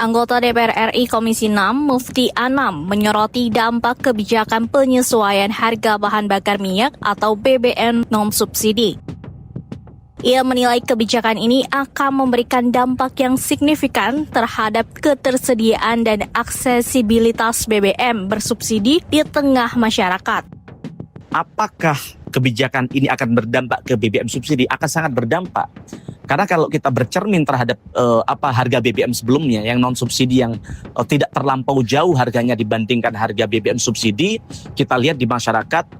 Anggota DPR RI Komisi 6, Mufti Anam, menyoroti dampak kebijakan penyesuaian harga bahan bakar minyak atau BBM non-subsidi. Ia menilai kebijakan ini akan memberikan dampak yang signifikan terhadap ketersediaan dan aksesibilitas BBM bersubsidi di tengah masyarakat. Apakah kebijakan ini akan berdampak ke BBM subsidi? Akan sangat berdampak. Karena kalau kita bercermin terhadap harga BBM sebelumnya yang non subsidi yang tidak terlampau jauh harganya dibandingkan harga BBM subsidi, kita lihat di masyarakat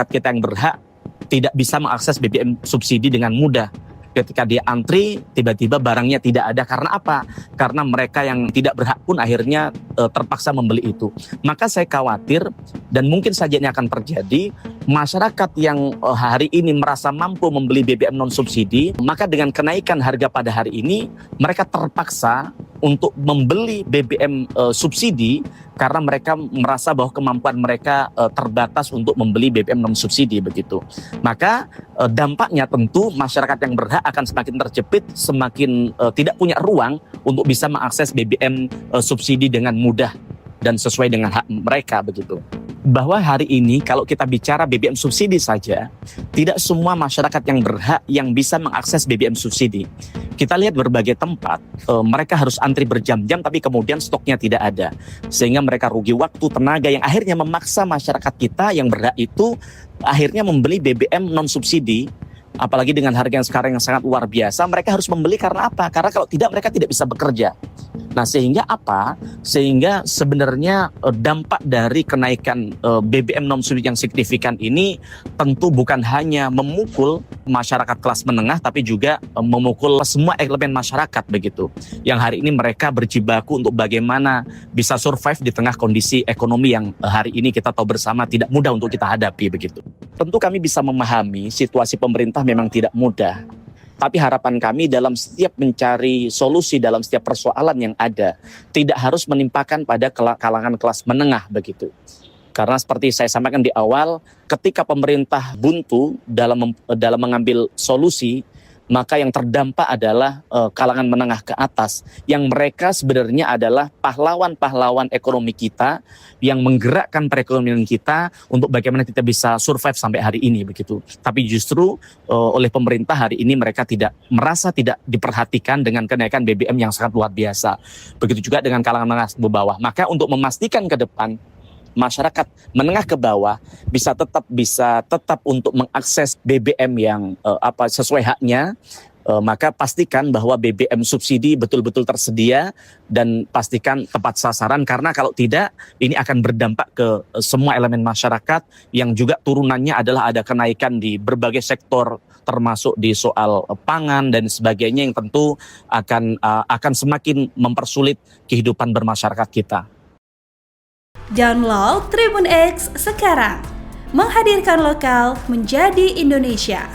kita yang berhak tidak bisa mengakses BBM subsidi dengan mudah. Ketika dia antri, tiba-tiba barangnya tidak ada. Karena apa? Karena mereka yang tidak berhak pun akhirnya terpaksa membeli itu. Maka saya khawatir, dan mungkin saja ini akan terjadi, masyarakat yang hari ini merasa mampu membeli BBM non-subsidi, maka dengan kenaikan harga pada hari ini, mereka terpaksa untuk membeli BBM subsidi karena mereka merasa bahwa kemampuan mereka terbatas untuk membeli BBM non-subsidi begitu. Maka dampaknya tentu masyarakat yang berhak akan semakin terjepit, semakin tidak punya ruang untuk bisa mengakses BBM subsidi dengan mudah dan sesuai dengan hak mereka begitu. Bahwa hari ini kalau kita bicara BBM subsidi saja, tidak semua masyarakat yang berhak yang bisa mengakses BBM subsidi. Kita lihat berbagai tempat, mereka harus antri berjam-jam tapi kemudian stoknya tidak ada. Sehingga mereka rugi waktu, tenaga yang akhirnya memaksa masyarakat kita yang berhak itu akhirnya membeli BBM non-subsidi. Apalagi dengan harga yang sekarang yang sangat luar biasa, mereka harus membeli karena apa? Karena kalau tidak mereka tidak bisa bekerja. Nah sehingga apa? Sehingga sebenarnya dampak dari kenaikan BBM non-subsidi yang signifikan ini tentu bukan hanya memukul masyarakat kelas menengah, tapi juga memukul semua elemen masyarakat begitu. Yang hari ini mereka berjibaku untuk bagaimana bisa survive di tengah kondisi ekonomi yang hari ini kita tahu bersama tidak mudah untuk kita hadapi begitu. Tentu kami bisa memahami situasi pemerintah memang tidak mudah. Tapi harapan kami dalam setiap mencari solusi dalam setiap persoalan yang ada, tidak harus menimpakan pada kalangan kelas menengah begitu. Karena seperti saya sampaikan di awal, ketika pemerintah buntu dalam mengambil solusi, maka yang terdampak adalah kalangan menengah ke atas, yang mereka sebenarnya adalah pahlawan-pahlawan ekonomi kita yang menggerakkan perekonomian kita untuk bagaimana kita bisa survive sampai hari ini begitu. Tapi justru oleh pemerintah hari ini mereka merasa tidak diperhatikan dengan kenaikan BBM yang sangat luar biasa. Begitu juga dengan kalangan menengah ke bawah. Maka untuk memastikan ke depan masyarakat menengah ke bawah bisa tetap untuk mengakses BBM yang sesuai haknya, maka pastikan bahwa BBM subsidi betul-betul tersedia dan pastikan tepat sasaran, karena kalau tidak ini akan berdampak ke semua elemen masyarakat yang juga turunannya adalah ada kenaikan di berbagai sektor termasuk di soal pangan dan sebagainya yang tentu akan semakin mempersulit kehidupan bermasyarakat kita. Download Tribun X sekarang, menghadirkan lokal menjadi Indonesia.